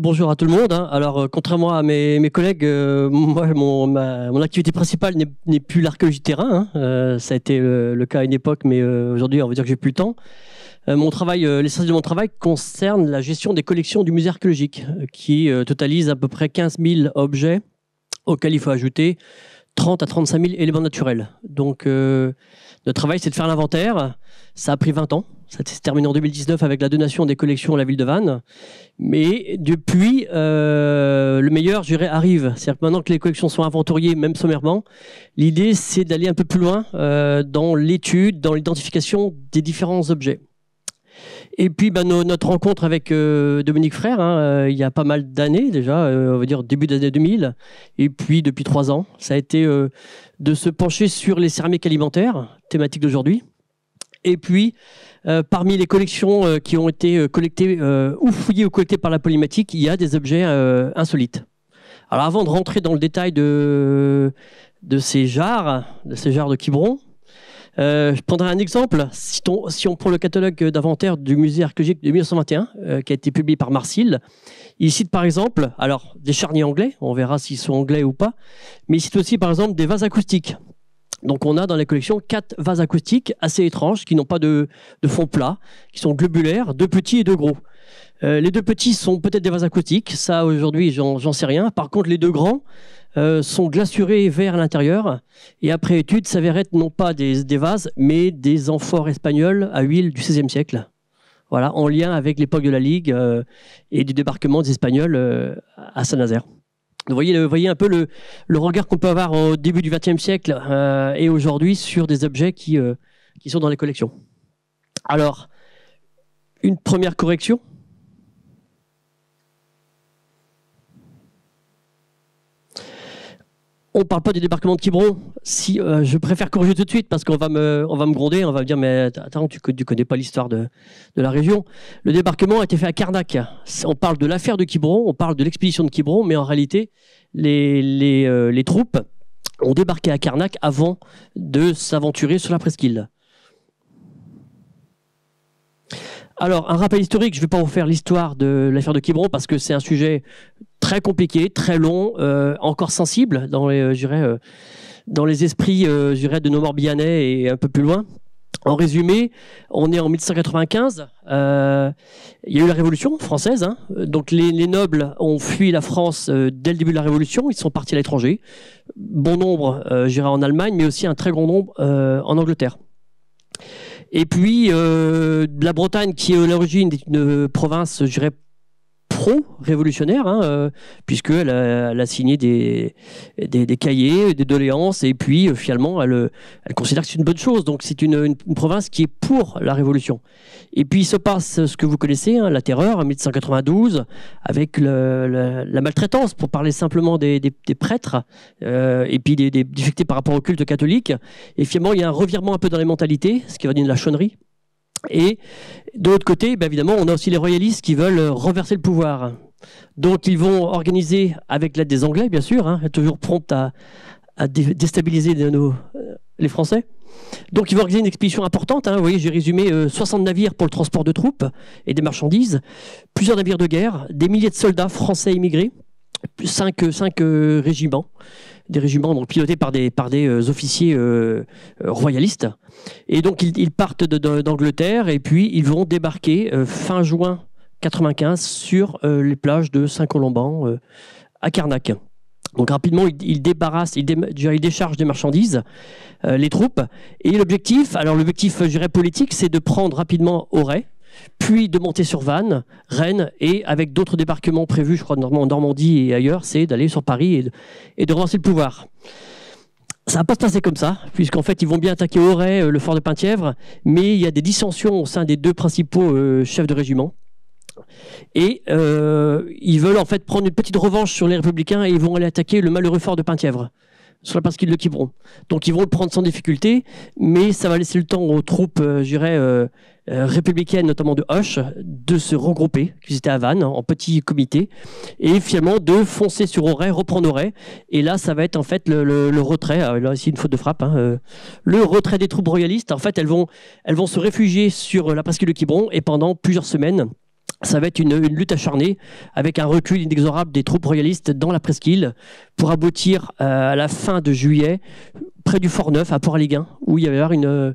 Bonjour à tout le monde. Alors, contrairement à mes collègues, moi, mon activité principale n'est plus l'archéologie de terrain. Ça a été le cas à une époque, mais aujourd'hui, on va dire que j'ai plus le temps. Mon travail, l'essentiel de mon travail concerne la gestion des collections du musée archéologique, qui totalise à peu près 15 000 objets, auxquels il faut ajouter 30 à 35 000 éléments naturels. Donc, notre travail, c'est de faire l'inventaire. Ça a pris 20 ans. Ça s'est terminé en 2019 avec la donation des collections à la ville de Vannes. Mais depuis, le meilleur, je dirais, arrive. C'est-à-dire que maintenant que les collections sont inventoriées, même sommairement, l'idée, c'est d'aller un peu plus loin dans l'étude, dans l'identification des différents objets. Et puis, notre rencontre avec Dominique Frère, il y a pas mal d'années déjà, on va dire début des années 2000, et puis depuis 3 ans, ça a été de se pencher sur les céramiques alimentaires, thématique d'aujourd'hui. Et puis, parmi les collections qui ont été collectées ou fouillées ou collectées par la Polymatique, il y a des objets insolites. Alors, avant de rentrer dans le détail de ces jarres de Quiberon, je prendrai un exemple. Si on prend le catalogue d'inventaire du musée archéologique de 1921, qui a été publié par Marsil, il cite par exemple, alors des charniers anglais, on verra s'ils sont anglais ou pas, mais il cite aussi par exemple des vases acoustiques. Donc on a dans la collection 4 vases acoustiques assez étranges, qui n'ont pas de fond plat, qui sont globulaires, 2 petits et 2 gros. Les 2 petits sont peut-être des vases acoustiques, ça aujourd'hui j'en sais rien. Par contre les 2 grands sont glaçurés vers l'intérieur et après étude s'avèrent être non pas des vases mais des amphores espagnoles à huile du XVIe siècle. Voilà, en lien avec l'époque de la Ligue et du débarquement des Espagnols à Saint-Nazaire. Vous voyez un peu le regard qu'on peut avoir au début du XXe siècle et aujourd'hui sur des objets qui sont dans les collections. Alors, une première correction. On ne parle pas du débarquement de Quiberon. Si, je préfère corriger tout de suite parce qu'on va me gronder, on va me dire mais attends, tu connais pas l'histoire de la région. Le débarquement a été fait à Carnac. On parle de l'affaire de Quiberon, on parle de l'expédition de Quiberon, mais en réalité, les troupes ont débarqué à Carnac avant de s'aventurer sur la presqu'île. Alors, un rappel historique, je ne vais pas vous faire l'histoire de l'affaire de Quiberon parce que c'est un sujet très compliqué, très long, encore sensible dans les esprits de nos Morbihanais et un peu plus loin. En résumé, on est en 1795, il y a eu la Révolution française, donc les nobles ont fui la France dès le début de la Révolution, ils sont partis à l'étranger, bon nombre en Allemagne, mais aussi un très grand nombre en Angleterre. Et puis, la Bretagne, qui à l'origine est une province, je dirais, pro-révolutionnaire, puisqu'elle a signé des cahiers, des doléances, et puis finalement, elle considère que c'est une bonne chose. Donc, c'est une province qui est pour la Révolution. Et puis, il se passe ce que vous connaissez, la terreur, en 1792, avec la maltraitance, pour parler simplement des prêtres, et puis des difficultés par rapport au culte catholique. Et finalement, il y a un revirement un peu dans les mentalités, ce qui va donner de la chonnerie. Et de l'autre côté, évidemment, on a aussi les royalistes qui veulent renverser le pouvoir. Donc ils vont organiser, avec l'aide des Anglais, bien sûr, toujours prompte à déstabiliser les Français. Donc ils vont organiser une expédition importante. Vous voyez, j'ai résumé 60 navires pour le transport de troupes et des marchandises, plusieurs navires de guerre, des milliers de soldats français immigrés, 5 régiments. Des régiments donc pilotés par des officiers royalistes. Et donc, ils partent d'Angleterre et puis ils vont débarquer fin juin 95 sur les plages de Saint-Colomban à Carnac. Donc, rapidement, ils déchargent des marchandises, les troupes. Et l'objectif, je dirais politique, c'est de prendre rapidement Auray, puis de monter sur Vannes, Rennes, et avec d'autres débarquements prévus, je crois, en Normandie et ailleurs, c'est d'aller sur Paris et de relancer le pouvoir. Ça va pas se passer comme ça, puisqu'en fait, ils vont bien attaquer Auray, le fort de Penthièvre, mais il y a des dissensions au sein des 2 principaux chefs de régiment. Et ils veulent en fait prendre une petite revanche sur les Républicains et ils vont aller attaquer le malheureux fort de Penthièvre, sur la presqu'île de Quiberon. Donc ils vont le prendre sans difficulté, mais ça va laisser le temps aux troupes, républicaines, notamment de Hoche, de se regrouper, qui étaient à Vannes, en petit comité, et finalement de foncer sur Auray, reprendre Auray. Et là, ça va être en fait le retrait. Alors, là, ici, une faute de frappe. Le retrait des troupes royalistes. En fait, elles vont se réfugier sur la presqu'île de Quiberon et pendant plusieurs semaines, ça va être une lutte acharnée avec un recul inexorable des troupes royalistes dans la presqu'île pour aboutir à la fin de juillet près du Fort-Neuf à Port-Aliguin où il y va y avoir une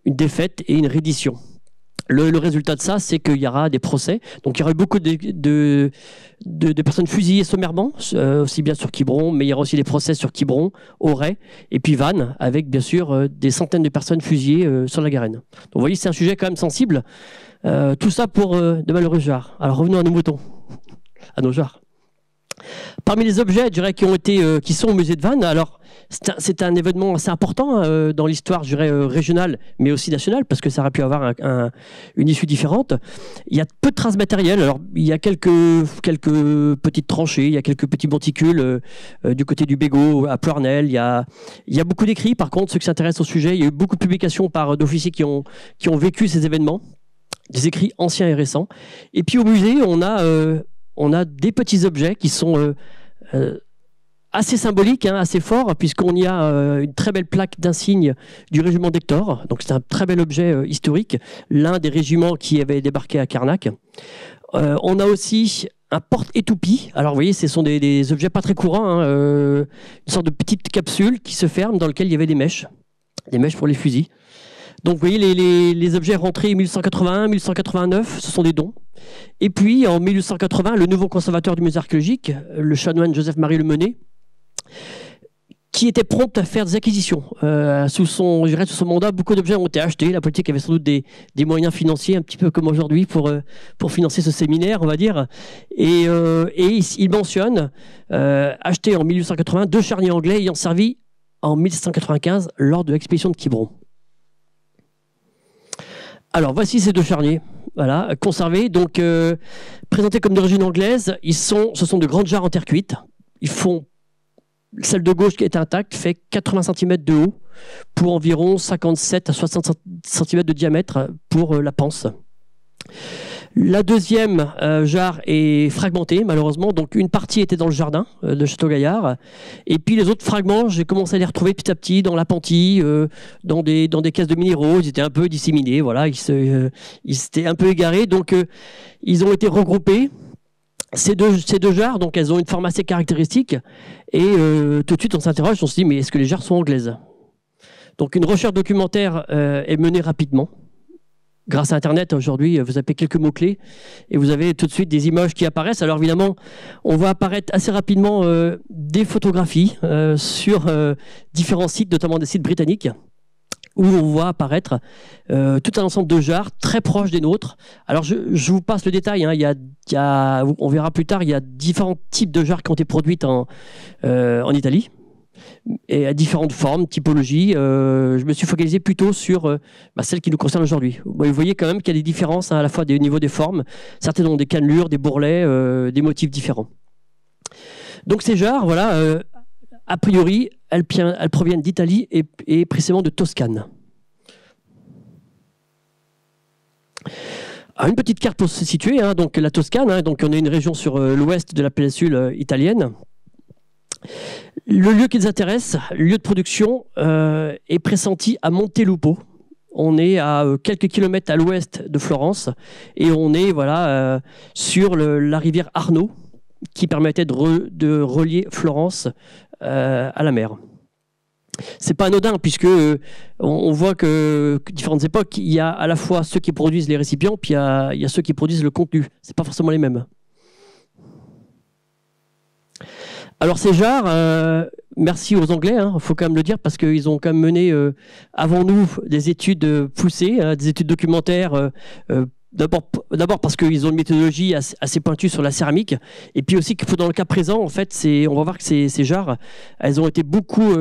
défaite et une reddition. Le résultat de ça, c'est qu'il y aura des procès. Donc il y aura beaucoup de personnes fusillées sommairement, aussi bien sur Quiberon, mais il y aura aussi des procès sur Quiberon, Auray et puis Vannes, avec bien sûr des centaines de personnes fusillées sur la Garenne. Donc vous voyez, c'est un sujet quand même sensible. Tout ça pour de malheureux jarres. Alors revenons à nos moutons, à nos jarres. Parmi les objets, je dirais, qui sont au musée de Vannes, alors c'est un événement assez important dans l'histoire, je dirais, régionale, mais aussi nationale, parce que ça aurait pu avoir une issue différente. Il y a peu de traces matérielles. Alors, il y a quelques petites tranchées, il y a quelques petits monticules du côté du Bégot, à Ploernel. Il y a beaucoup d'écrits. Par contre, ceux qui s'intéressent au sujet, il y a eu beaucoup de publications d'officiers qui ont vécu ces événements, des écrits anciens et récents. Et puis au musée, on a des petits objets qui sont assez symbolique, assez fort, puisqu'on y a une très belle plaque d'insigne du régiment d'Hector. Donc c'est un très bel objet historique, l'un des régiments qui avait débarqué à Carnac. On a aussi un porte-étoupie. Alors vous voyez, ce sont des objets pas très courants, une sorte de petite capsule qui se ferme dans laquelle il y avait des mèches pour les fusils. Donc vous voyez, les objets rentrés en 1881, 1889, ce sont des dons. Et puis en 1880, le nouveau conservateur du musée archéologique, le chanoine Joseph-Marie Lemené, qui était prompt à faire des acquisitions. Sous son mandat, beaucoup d'objets ont été achetés. La politique avait sans doute des moyens financiers, un petit peu comme aujourd'hui, pour financer ce séminaire, on va dire. Et il mentionne acheter en 1880 2 charniers anglais ayant servi en 1795 lors de l'expédition de Quiberon. Alors, voici ces 2 charniers, voilà, conservés, donc présentés comme d'origine anglaise. Ce sont de grandes jarres en terre cuite. Celle de gauche qui est intacte fait 80 cm de haut pour environ 57 à 60 cm de diamètre pour la panse. La deuxième jarre est fragmentée, malheureusement. Donc, une partie était dans le jardin de Château-Gaillard. Et puis, les autres fragments, j'ai commencé à les retrouver petit à petit dans l'appentis, dans des caisses de minéraux. Ils étaient un peu disséminés, voilà. Ils s'étaient un peu égarés. Donc, ils ont été regroupés. Ces deux jarres, donc, elles ont une forme assez caractéristique. Et tout de suite, on s'interroge, on se dit, mais est-ce que les jarres sont anglaises? Donc, une recherche documentaire est menée rapidement. Grâce à Internet, aujourd'hui, vous tapez quelques mots-clés et vous avez tout de suite des images qui apparaissent. Alors évidemment, on va apparaître assez rapidement des photographies sur différents sites, notamment des sites britanniques, où on voit apparaître tout un ensemble de jarres très proches des nôtres. Alors je vous passe le détail, on verra plus tard, il y a différents types de jarres qui ont été produites en Italie. Et à différentes formes, typologies. Je me suis focalisé plutôt sur celles qui nous concernent aujourd'hui. Vous voyez quand même qu'il y a des différences à la fois au niveau des formes. Certaines ont des cannelures, des bourrelets, des motifs différents. Donc ces jarres, voilà, a priori, elles proviennent d'Italie et précisément de Toscane. Alors, une petite carte pour se situer, donc la Toscane, donc on est une région sur l'ouest de la péninsule italienne. Le lieu qui nous intéresse, le lieu de production, est pressenti à Montelupo. On est à quelques kilomètres à l'ouest de Florence et on est sur la rivière Arno qui permettait de relier Florence à la mer. C'est pas anodin puisque on voit que différentes époques, il y a à la fois ceux qui produisent les récipients puis il y a ceux qui produisent le contenu. C'est pas forcément les mêmes. Alors ces jarres, merci aux Anglais, faut quand même le dire, parce qu'ils ont quand même mené avant nous des études poussées, des études documentaires, d'abord parce qu'ils ont une méthodologie assez pointue sur la céramique, et puis aussi que dans le cas présent, en fait, on va voir que ces jarres, elles ont été beaucoup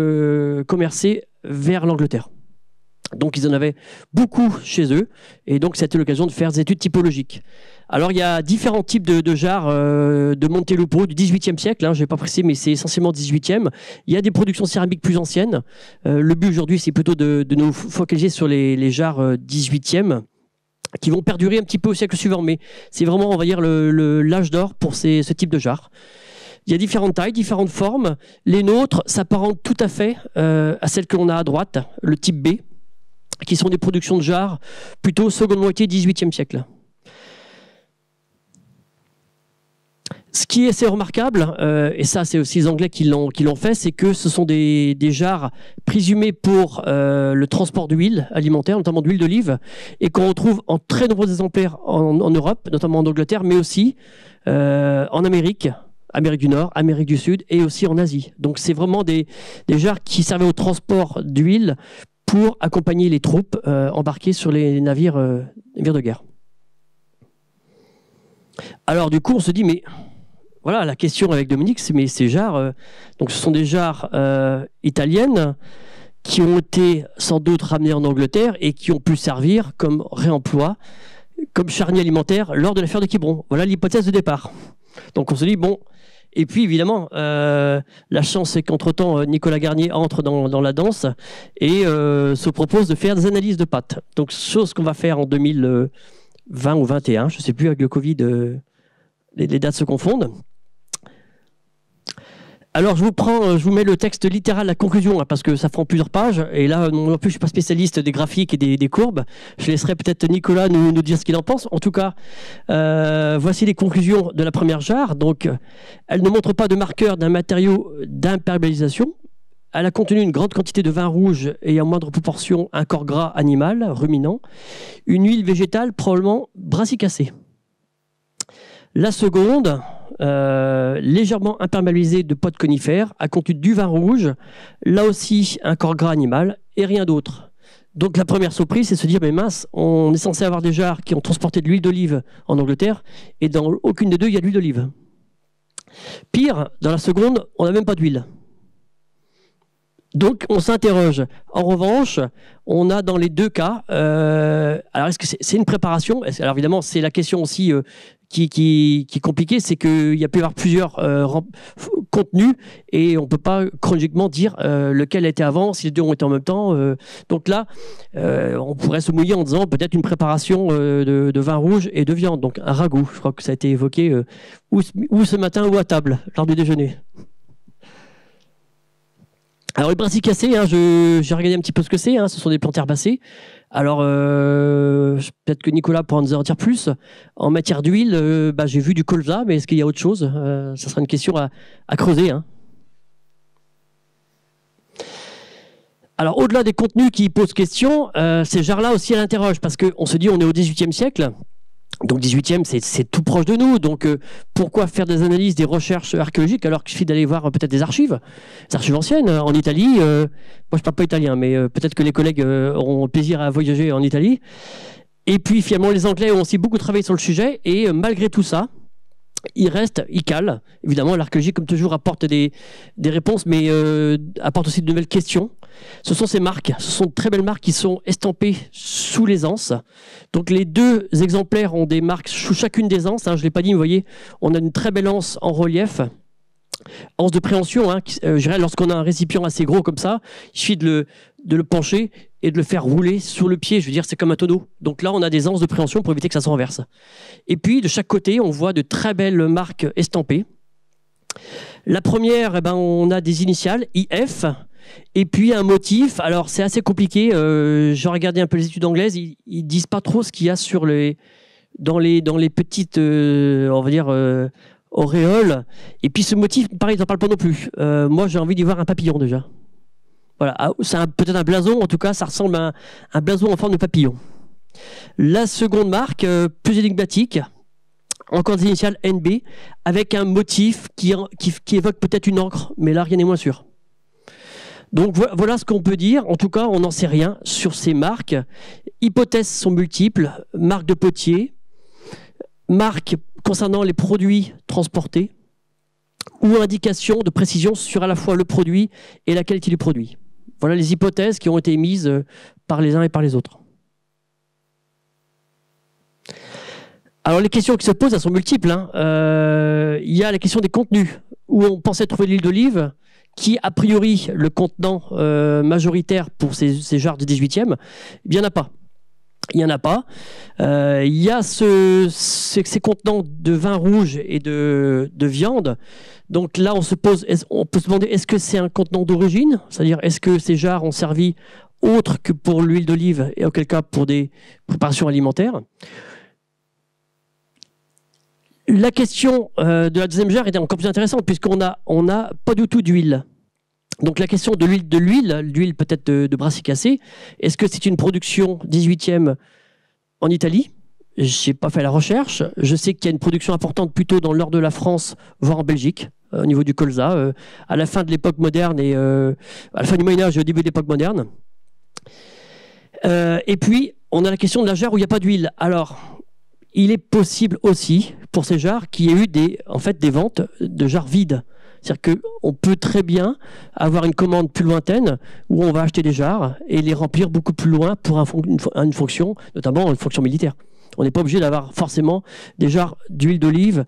commercées vers l'Angleterre. Donc ils en avaient beaucoup chez eux, et donc c'était l'occasion de faire des études typologiques. Alors il y a différents types de jarres de Montelupo du XVIIIe siècle, je ne vais pas préciser, mais c'est essentiellement XVIIIe. Il y a des productions céramiques plus anciennes. Le but aujourd'hui, c'est plutôt de nous focaliser sur les jarres XVIIIe, qui vont perdurer un petit peu au siècle suivant, mais c'est vraiment, on va dire, l'âge d'or pour ce type de jarres. Il y a différentes tailles, différentes formes. Les nôtres s'apparentent tout à fait à celles que l'on a à droite, le type B, qui sont des productions de jarres plutôt seconde moitié XVIIIe siècle. Ce qui est assez remarquable, et ça c'est aussi les Anglais qui l'ont fait, c'est que ce sont des jarres présumées pour le transport d'huile alimentaire, notamment d'huile d'olive, et qu'on retrouve en très nombreux exemplaires en Europe, notamment en Angleterre, mais aussi en Amérique du Nord, Amérique du Sud, et aussi en Asie. Donc c'est vraiment des jarres qui servaient au transport d'huile pour accompagner les troupes embarquées sur les navires de guerre. Alors du coup on se dit, mais voilà, la question avec Dominique, c'est mais ces jarres, donc ce sont des jarres italiennes qui ont été sans doute ramenées en Angleterre et qui ont pu servir comme réemploi, comme charnier alimentaire lors de l'affaire de Quiberon. Voilà l'hypothèse de départ. Donc on se dit, bon, et puis évidemment, la chance c'est qu'entre-temps, Nicolas Garnier entre dans la danse et se propose de faire des analyses de pâtes. Donc chose qu'on va faire en 2020 ou 2021, je ne sais plus, avec le Covid, les dates se confondent. Alors je vous mets le texte littéral, la conclusion, hein, parce que ça prend plusieurs pages. Et là, non plus, je suis pas spécialiste des graphiques et des courbes. Je laisserai peut-être Nicolas nous dire ce qu'il en pense. En tout cas, voici les conclusions de la première jarre. Donc, elle ne montre pas de marqueur d'un matériau d'imperméabilisation. Elle a contenu une grande quantité de vin rouge et en moindre proportion un corps gras animal, ruminant, une huile végétale probablement brassicacée. La seconde, légèrement imperméabilisée de potes conifères, a contenu du vin rouge, là aussi un corps gras animal et rien d'autre. Donc la première surprise, c'est de se dire, mais mince, on est censé avoir des jarres qui ont transporté de l'huile d'olive en Angleterre et dans aucune des deux, il y a de l'huile d'olive. Pire, dans la seconde, on n'a même pas d'huile. Donc on s'interroge. En revanche, on a dans les deux cas, alors est-ce que c'est une préparation? Alors évidemment, c'est la question aussi qui est compliquée, c'est qu'il y a pu y avoir plusieurs contenus et on ne peut pas chronologiquement dire lequel a été avant, si les deux ont été en même temps. Donc là, on pourrait se mouiller en disant peut-être une préparation de vin rouge et de viande, donc un ragoût. Je crois que ça a été évoqué ou ce matin ou à table, lors du déjeuner. Alors les brassicacées, hein, j'ai regardé un petit peu ce que c'est, hein, ce sont des plantes herbacées. Alors peut-être que Nicolas pourra nous en dire plus. En matière d'huile, j'ai vu du colza, mais est-ce qu'il y a autre chose? Ça sera une question à creuser. Hein. Alors au-delà des contenus qui posent question, ces jarres-là aussi elles interrogent, parce qu'on se dit on est au XVIIIe siècle. Donc 18e, c'est tout proche de nous. Donc pourquoi faire des analyses, des recherches archéologiques alors qu'il suffit d'aller voir peut-être des archives anciennes en Italie. Moi, je parle pas italien, mais peut-être que les collègues auront plaisir à voyager en Italie. Et puis finalement, les Anglais ont aussi beaucoup travaillé sur le sujet. Et malgré tout ça, ils calent. Évidemment, l'archéologie, comme toujours, apporte des réponses, mais apporte aussi de nouvelles questions. Ce sont ces marques, ce sont de très belles marques qui sont estampées sous les anses. Donc les deux exemplaires ont des marques sous chacune des anses. Hein, je ne l'ai pas dit, mais vous voyez, on a une très belle anse en relief. Anse de préhension, hein, je dirais, lorsqu'on a un récipient assez gros comme ça, il suffit de le pencher et de le faire rouler sur le pied. Je veux dire, c'est comme un tonneau. Donc là, on a des anses de préhension pour éviter que ça se renverse. Et puis, de chaque côté, on voit de très belles marques estampées. La première, on a des initiales, IF, et puis un motif. Alors, c'est assez compliqué. J'ai regardé un peu les études anglaises. Ils disent pas trop ce qu'il y a dans les petites, on va dire, auréoles. Et puis, ce motif, pareil, ils n'en parlent pas non plus. Moi, j'ai envie d'y voir un papillon déjà. Voilà, c'est peut-être un blason, en tout cas, ça ressemble à un blason en forme de papillon. La seconde marque, plus énigmatique, encore des initiales NB, avec un motif qui évoque peut-être une encre, mais là, rien n'est moins sûr. Donc voilà ce qu'on peut dire. En tout cas, on n'en sait rien sur ces marques. Hypothèses sont multiples. Marques de potier, marques concernant les produits transportés, ou indications de précision sur à la fois le produit et la qualité du produit. Voilà les hypothèses qui ont été émises par les uns et par les autres. Alors les questions qui se posent, elles sont multiples. Hein. Il y a la question des contenus, où on pensait trouver l'huile d'olive, qui a priori le contenant majoritaire pour ces jarres du 18e, il n'y en a pas. Il n'y en a pas. Il y a ces contenants de vin rouge et de viande. Donc là, on peut se demander, est-ce que c'est un contenant d'origine? C'est-à-dire, est-ce que ces jarres ont servi autre que pour l'huile d'olive et auquel cas pour des préparations alimentaires? La question de la deuxième jarre était encore plus intéressante puisqu'on a pas du tout d'huile. Donc la question de l'huile peut-être de brassicacée, est-ce que c'est une production 18e en Italie? Je n'ai pas fait la recherche. Je sais qu'il y a une production importante plutôt dans le nord de la France, voire en Belgique, au niveau du colza, à la fin de l'époque moderne et à la fin du Moyen-Âge et au début de l'époque moderne. Et puis, on a la question de la jarre où il n'y a pas d'huile. Alors, il est possible aussi, pour ces jarres, qu'il y ait eu des ventes de jarres vides. C'est-à-dire qu'on peut très bien avoir une commande plus lointaine où on va acheter des jarres et les remplir beaucoup plus loin pour une fonction, notamment une fonction militaire. On n'est pas obligé d'avoir forcément des jarres d'huile d'olive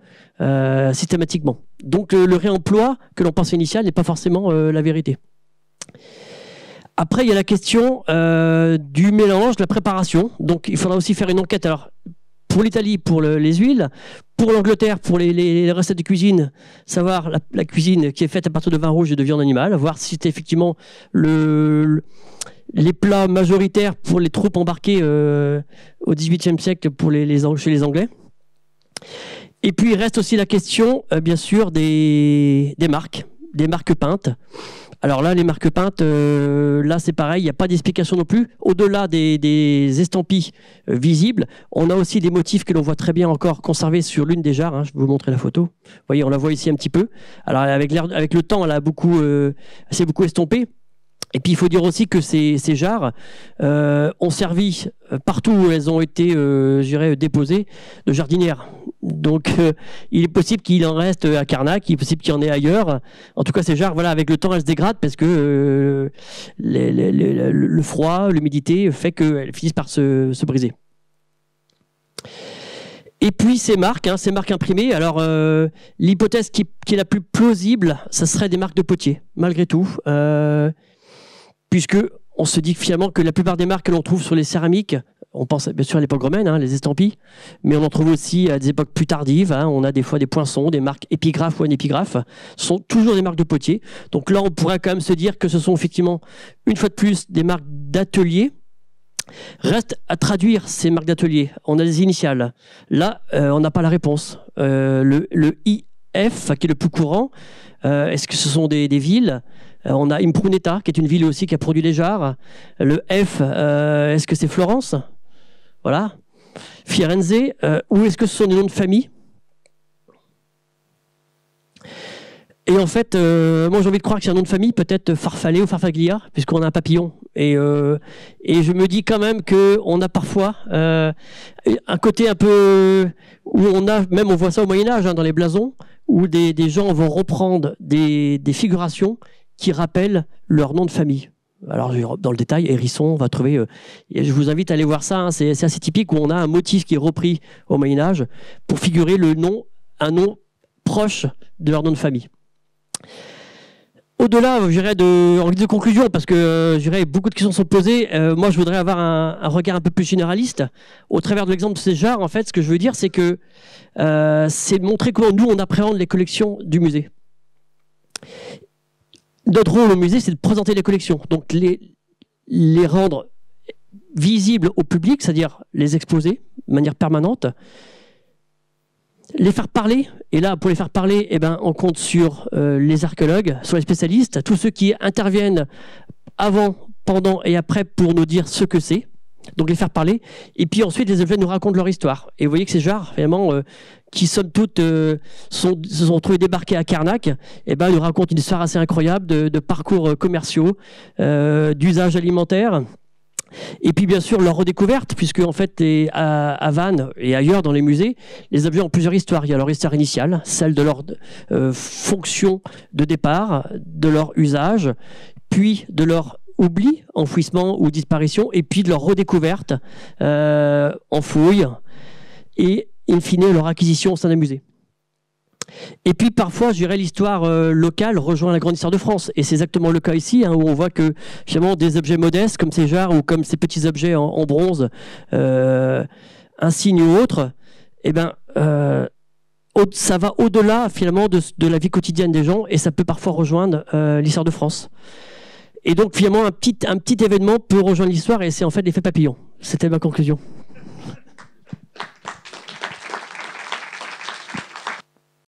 systématiquement. Donc le réemploi que l'on pense initial n'est pas forcément la vérité. Après, il y a la question du mélange, de la préparation. Donc il faudra aussi faire une enquête. Alors, pour l'Italie, pour les huiles, pour l'Angleterre, pour les recettes de cuisine, savoir la cuisine qui est faite à partir de vin rouge et de viande animale, voir si c'était effectivement les plats majoritaires pour les troupes embarquées au XVIIIe siècle chez les Anglais. Et puis il reste aussi la question, bien sûr, des marques peintes. Alors là, les marques peintes, là c'est pareil, il n'y a pas d'explication non plus. Au-delà des estampilles visibles, on a aussi des motifs que l'on voit très bien encore conservés sur l'une des jarres. Je vais vous montrer la photo. Vous voyez, on la voit ici un petit peu. Alors avec le temps, elle s'est beaucoup estompée. Et puis il faut dire aussi que ces jarres ont servi partout où elles ont été, déposées, de jardinières. Donc il est possible qu'il en reste à Carnac, il est possible qu'il y en ait ailleurs. En tout cas, ces jarres, voilà, avec le temps, elles se dégradent parce que le froid, l'humidité fait qu'elles finissent par se briser. Et puis ces marques imprimées. Alors l'hypothèse qui est la plus plausible, ça serait des marques de potiers, malgré tout. Puisque on se dit finalement que la plupart des marques que l'on trouve sur les céramiques, on pense bien sûr à l'époque romaine, les estampilles, mais on en trouve aussi à des époques plus tardives. On a des fois des poinçons, des marques épigraphes ou anépigraphes, ce sont toujours des marques de potiers. Donc là, on pourrait quand même se dire que ce sont effectivement, une fois de plus, des marques d'atelier. Reste à traduire ces marques d'atelier. On a des initiales. Là, on n'a pas la réponse. Le IF, qui est le plus courant, est-ce que ce sont des villes? On a Impruneta, qui est une ville aussi qui a produit les jarres. Le F, est-ce que c'est Florence? Voilà. Firenze, ou est-ce que ce sont des noms de famille? Et en fait, moi j'ai envie de croire que c'est un nom de famille, peut-être Farfalle ou Farfaglia, puisqu'on a un papillon. Et je me dis quand même qu'on a parfois un côté un peu où on voit ça au Moyen-Âge, dans les blasons, où des gens vont reprendre des figurations qui rappellent leur nom de famille. Alors, dans le détail, hérisson, on va trouver... je vous invite à aller voir ça, c'est assez typique, où on a un motif qui est repris au Moyen-Âge pour figurer un nom proche de leur nom de famille. Au-delà, en guise de conclusion, parce que beaucoup de questions sont posées, moi je voudrais avoir un regard un peu plus généraliste. Au travers de l'exemple de ces jarres, en fait, ce que je veux dire, c'est que c'est de montrer comment nous, on appréhende les collections du musée. Notre rôle au musée, c'est de présenter les collections, donc les rendre visibles au public, c'est-à-dire les exposer de manière permanente, les faire parler. Et là, pour les faire parler, on compte sur les archéologues, sur les spécialistes, tous ceux qui interviennent avant, pendant et après pour nous dire ce que c'est. Donc les faire parler. Et puis ensuite, les objets nous racontent leur histoire. Et vous voyez que ces jarres, finalement, qui somme toute se sont trouvés débarqués à Carnac, nous racontent une histoire assez incroyable de parcours commerciaux, d'usages alimentaires. Et puis bien sûr leur redécouverte, puisque en fait à Vannes et ailleurs dans les musées, les objets ont plusieurs histoires. Il y a leur histoire initiale, celle de leur fonction de départ, de leur usage, puis de leur oubli, enfouissement ou disparition, et puis de leur redécouverte en fouille, et in fine leur acquisition au sein d'un musée. Et puis parfois, je dirais, l'histoire locale rejoint la grande histoire de France. Et c'est exactement le cas ici, où on voit que finalement des objets modestes comme ces jarres ou comme ces petits objets en bronze, un signe ou autre, ça va au-delà finalement de la vie quotidienne des gens, et ça peut parfois rejoindre l'histoire de France. Et donc finalement, un petit événement peut rejoindre l'histoire, et c'est en fait l'effet papillon. C'était ma conclusion.